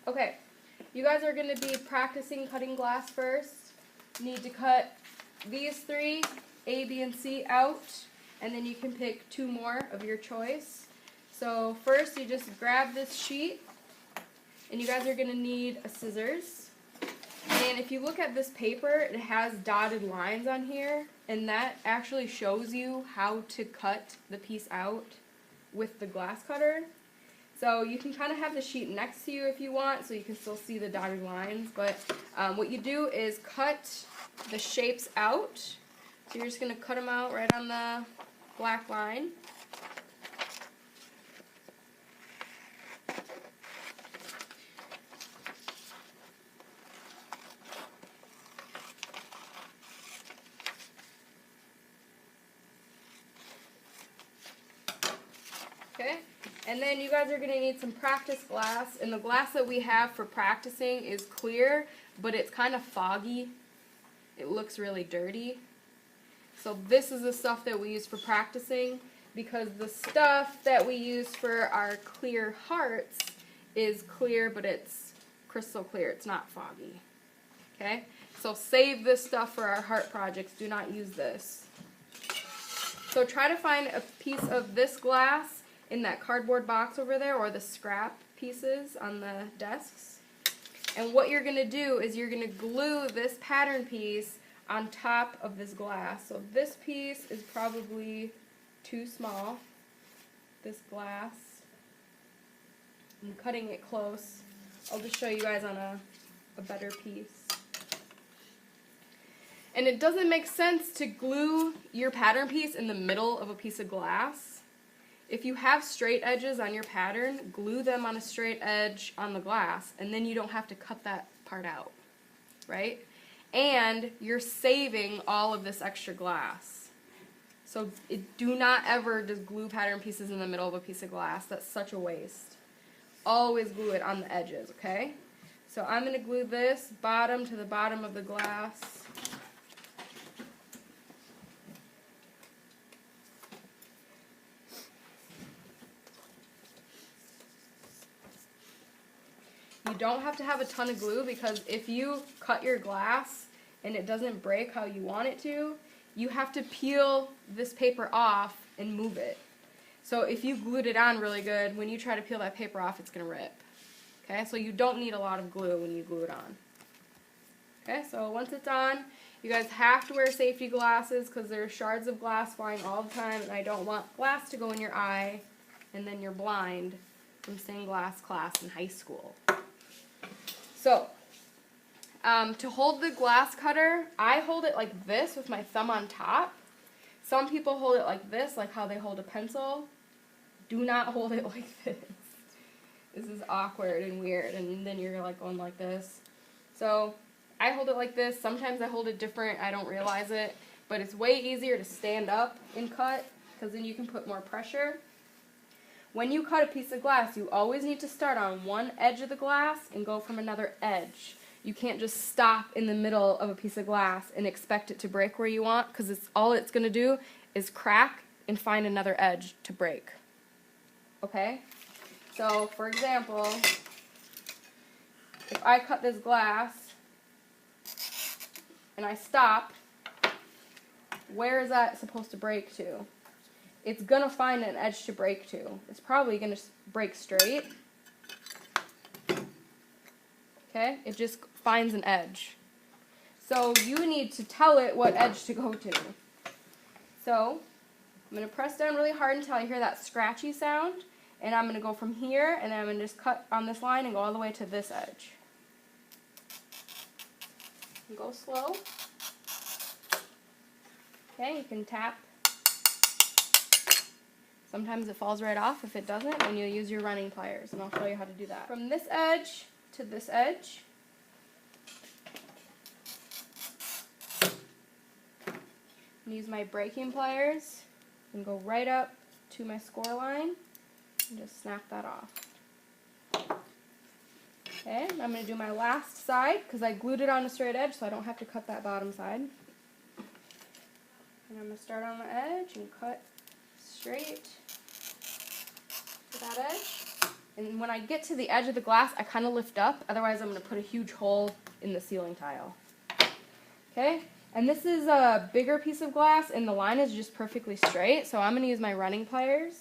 Okay, you guys are going to be practicing cutting glass first. You need to cut these three, A, B, and C, out, and then you can pick two more of your choice. So first you just grab this sheet, and you guys are going to need a scissors. And if you look at this paper, it has dotted lines on here, and that actually shows you how to cut the piece out with the glass cutter. So you can kind of have the sheet next to you if you want, so you can still see the dotted lines, but what you do is cut the shapes out. So you're just going to cut them out right on the black line. Okay, and then you guys are going to need some practice glass, and the glass that we have for practicing is clear, but it's kind of foggy. It looks really dirty. So this is the stuff that we use for practicing, because the stuff that we use for our clear hearts is clear, but it's crystal clear. It's not foggy. Okay, so save this stuff for our heart projects. Do not use this. So try to find a piece of this glass in that cardboard box over there, or the scrap pieces on the desks. And what you're going to do is you're going to glue this pattern piece on top of this glass. So this piece is probably too small, this glass. I'm cutting it close. I'll just show you guys on a better piece. And it doesn't make sense to glue your pattern piece in the middle of a piece of glass. If you have straight edges on your pattern, glue them on a straight edge on the glass, and then you don't have to cut that part out, right? And you're saving all of this extra glass. So do not ever just glue pattern pieces in the middle of a piece of glass. That's such a waste. Always glue it on the edges, okay? So I'm going to glue this bottom to the bottom of the glass. You don't have to have a ton of glue, because if you cut your glass and it doesn't break how you want it to, you have to peel this paper off and move it. So if you glued it on really good, when you try to peel that paper off, it's going to rip. Okay, so you don't need a lot of glue when you glue it on. Okay, so once it's on, you guys have to wear safety glasses, because there are shards of glass flying all the time, and I don't want glass to go in your eye and then you're blind from stained glass class in high school. So, to hold the glass cutter, I hold it like this with my thumb on top. Some people hold it like this, like how they hold a pencil. Do not hold it like this. This is awkward and weird, and then you're like going like this. So, I hold it like this. Sometimes I hold it different. I don't realize it. But it's way easier to stand up and cut, because then you can put more pressure. When you cut a piece of glass, you always need to start on one edge of the glass and go from another edge. You can't just stop in the middle of a piece of glass and expect it to break where you want, because all it's going to do is crack and find another edge to break. Okay? So, for example, if I cut this glass and I stop, where is that supposed to break to? It's going to find an edge to break to. It's probably going to break straight. Okay? It just finds an edge. So you need to tell it what edge to go to. So I'm going to press down really hard until I hear that scratchy sound. And I'm going to go from here, and then I'm going to just cut on this line and go all the way to this edge. And go slow. Okay, you can tap. Sometimes it falls right off. If it doesn't, then you'll use your running pliers, and I'll show you how to do that. From this edge to this edge, I'm going to use my breaking pliers and go right up to my score line and just snap that off. Okay, I'm going to do my last side, because I glued it on a straight edge, so I don't have to cut that bottom side. And I'm going to start on the edge and cut straight to that edge. And when I get to the edge of the glass, I kind of lift up. Otherwise, I'm going to put a huge hole in the ceiling tile. Okay? And this is a bigger piece of glass, and the line is just perfectly straight. So I'm going to use my running pliers.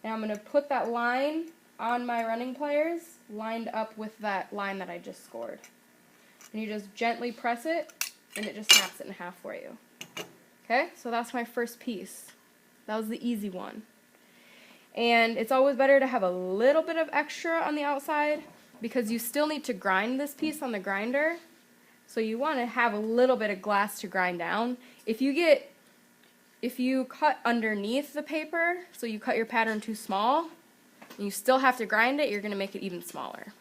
And I'm going to put that line on my running pliers, lined up with that line that I just scored. And you just gently press it, and it just snaps it in half for you. Okay? So that's my first piece. That was the easy one. And it's always better to have a little bit of extra on the outside because you still need to grind this piece on the grinder. So you want to have a little bit of glass to grind down. If you cut underneath the paper, so you cut your pattern too small, and you still have to grind it, you're going to make it even smaller.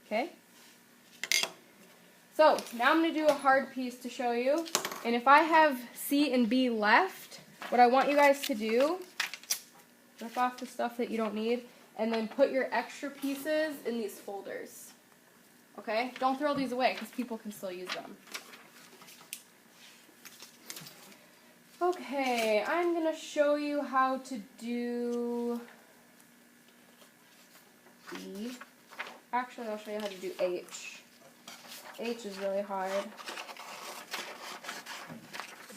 Okay? So now I'm going to do a hard piece to show you. And if I have C and B left, what I want you guys to do, rip off the stuff that you don't need, and then put your extra pieces in these folders. Okay? Don't throw these away because people can still use them. Okay, I'm going to show you how to do E. Actually, I'll show you how to do H. H is really hard.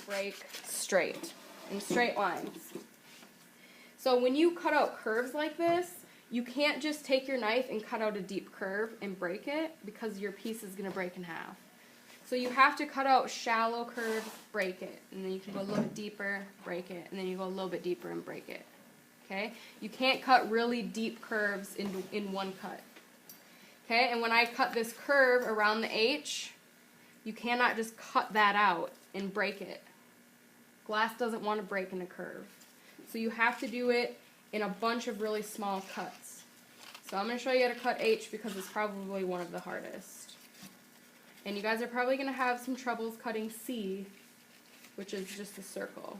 Break straight, in straight lines. So when you cut out curves like this, you can't just take your knife and cut out a deep curve and break it because your piece is going to break in half. So you have to cut out shallow curves, break it, and then you can go a little bit deeper, break it, and then you go a little bit deeper and break it. Okay? You can't cut really deep curves in one cut. Okay? And when I cut this curve around the H, you cannot just cut that out and break it. Glass doesn't want to break in a curve. So you have to do it in a bunch of really small cuts. So I'm going to show you how to cut H because it's probably one of the hardest. And you guys are probably going to have some troubles cutting C, which is just a circle.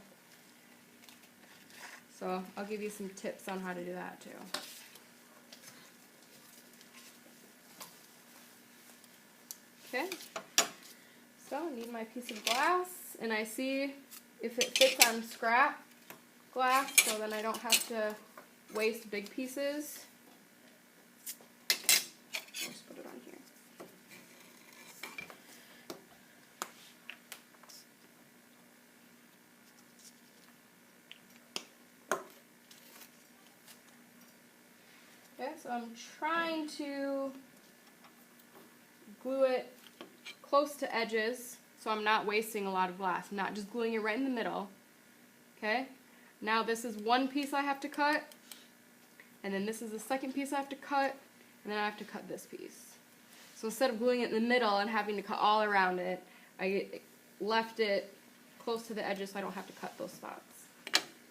So I'll give you some tips on how to do that too. Okay, so I need my piece of glass, and I see if it fits on scrap glass, so then I don't have to waste big pieces. I'll just put it on here. Okay, so I'm trying to glue it close to edges so I'm not wasting a lot of glass. I'm not just gluing it right in the middle. Okay? Now this is one piece I have to cut, and then this is the second piece I have to cut, and then I have to cut this piece. So instead of gluing it in the middle and having to cut all around it, I left it close to the edges so I don't have to cut those spots.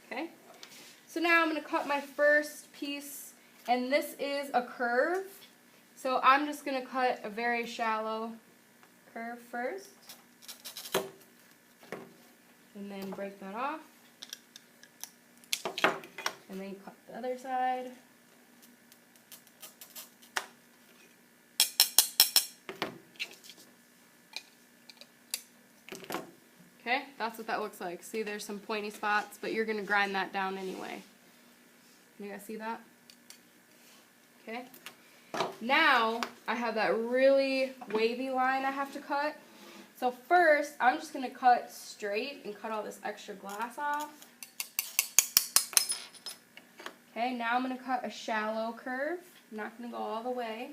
Okay? So now I'm going to cut my first piece, and this is a curve. So I'm just going to cut a very shallow curve first, and then break that off. And then cut the other side. Okay, that's what that looks like. See, there's some pointy spots, but you're going to grind that down anyway. You guys see that? Okay. Now, I have that really wavy line I have to cut. So first, I'm just going to cut straight and cut all this extra glass off. Okay, now I'm going to cut a shallow curve. I'm not going to go all the way.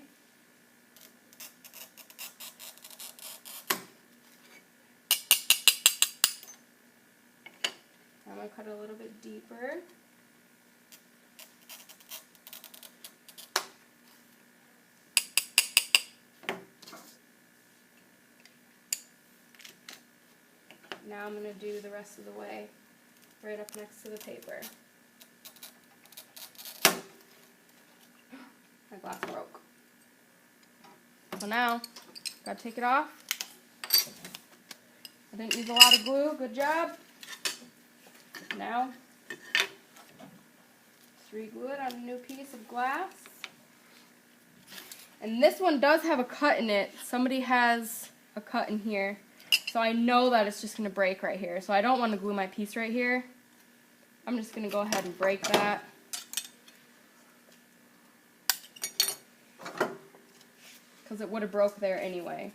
I'm going to cut a little bit deeper. Now I'm going to do the rest of the way right up next to the paper. My glass broke. So now, gotta take it off. I didn't use a lot of glue, good job. Now, just re-glue it on a new piece of glass. And this one does have a cut in it. Somebody has a cut in here. So I know that it's just gonna break right here. So I don't want to glue my piece right here. I'm just gonna go ahead and break that. because it would have broke there anyway.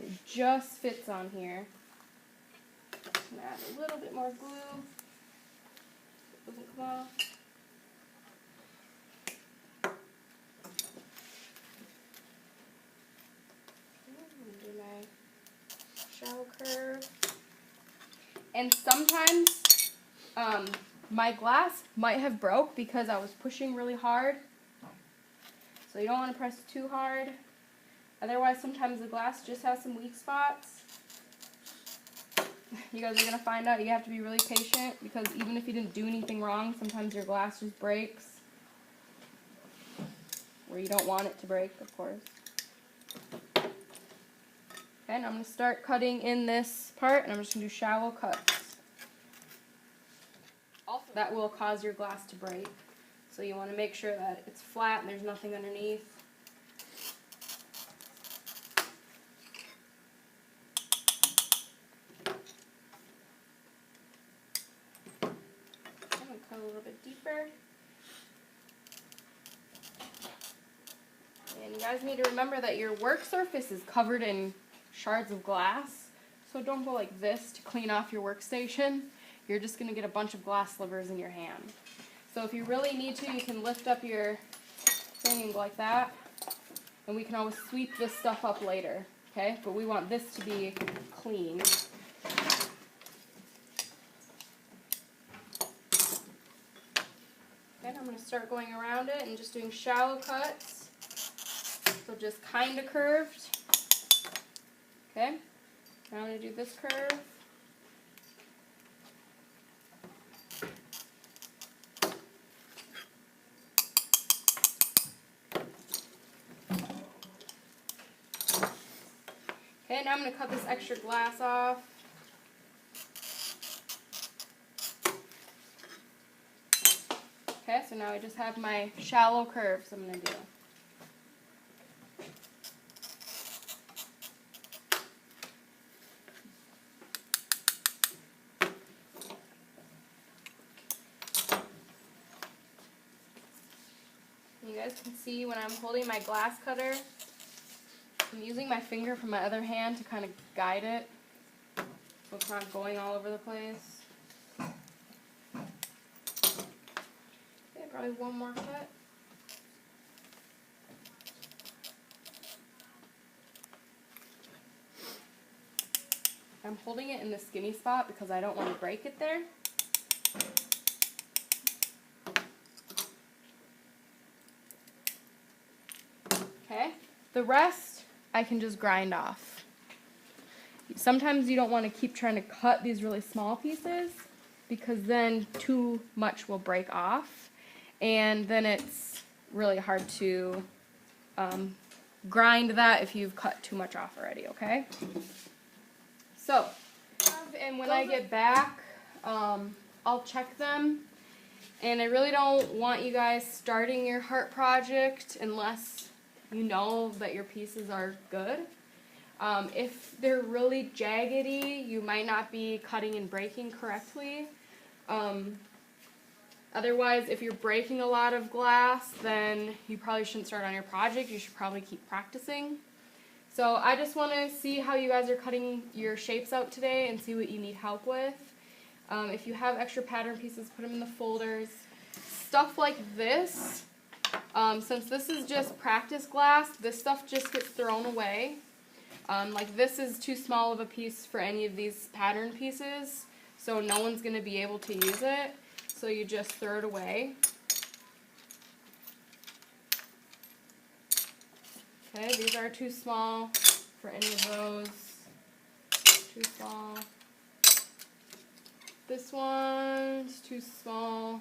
It just fits on here. I'm going to add a little bit more glue. It doesn't come off. Do my shallow curve. And sometimes my glass might have broke because I was pushing really hard. So you don't want to press too hard. Otherwise, sometimes the glass just has some weak spots. You guys are going to find out you have to be really patient because even if you didn't do anything wrong, sometimes your glass just breaks. Where you don't want it to break, of course. Okay, and I'm going to start cutting in this part, and I'm just going to do shallow cuts. Also, that will cause your glass to break. So you want to make sure that it's flat and there's nothing underneath. I'm going to cut a little bit deeper. And you guys need to remember that your work surface is covered in shards of glass. So don't go like this to clean off your workstation. You're just going to get a bunch of glass slivers in your hand. So if you really need to, you can lift up your thing and go like that. And we can always sweep this stuff up later. Okay? But we want this to be clean. Okay, I'm going to start going around it and just doing shallow cuts. So just kind of curved. Okay, now I'm going to do this curve. Okay, now I'm going to cut this extra glass off. Okay, so now I just have my shallow curves I'm going to do. You guys can see when I'm holding my glass cutter, I'm using my finger from my other hand to kind of guide it so it's not going all over the place. Okay, probably one more cut. I'm holding it in the skinny spot because I don't want to break it there. Okay, the rest I can just grind off. Sometimes you don't want to keep trying to cut these really small pieces because then too much will break off and then it's really hard to grind that if you've cut too much off already, okay? So, and when I get back, I'll check them. And I really don't want you guys starting your heart project unless you know that your pieces are good. If they're really jaggedy, you might not be cutting and breaking correctly. Otherwise, if you're breaking a lot of glass, then you probably shouldn't start on your project. You should probably keep practicing. So I just want to see how you guys are cutting your shapes out today and see what you need help with. If you have extra pattern pieces, put them in the folders. Stuff like this, since this is just practice glass, this stuff just gets thrown away. Like this is too small of a piece for any of these pattern pieces, so no one's going to be able to use it, so you just throw it away. Okay, these are too small for any of those. Too small. This one's too small.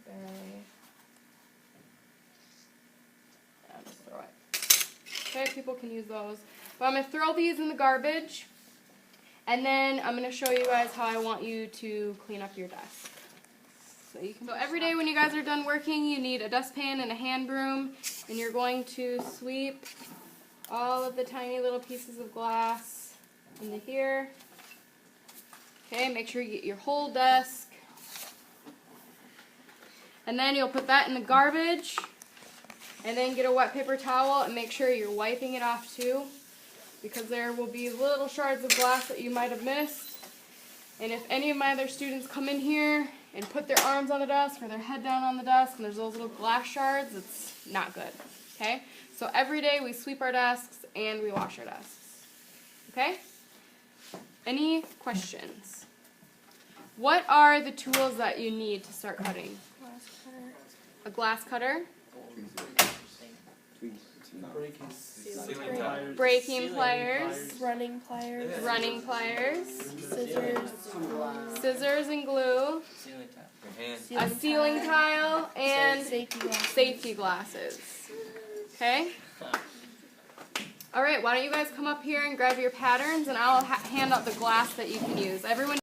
Barely. Yeah, just throw it. Okay, people can use those. But I'm going to throw these in the garbage. And then I'm going to show you guys how I want you to clean up your desk. So every day when you guys are done working, you need a dustpan and a hand broom, and you're going to sweep all of the tiny little pieces of glass into here. Okay, make sure you get your whole desk. And then you'll put that in the garbage, and then get a wet paper towel and make sure you're wiping it off too, because there will be little shards of glass that you might have missed. And if any of my other students come in here and put their arms on the desk or their head down on the desk and there's those little glass shards, it's not good. Okay? So every day we sweep our desks and we wash our desks. Okay? Any questions? What are the tools that you need to start cutting? A glass cutter, breaking pliers, running pliers, scissors and glue, a ceiling tile, and safety glasses. Okay? Alright, why don't you guys come up here and grab your patterns, and I'll hand out the glass that you can use. Everyone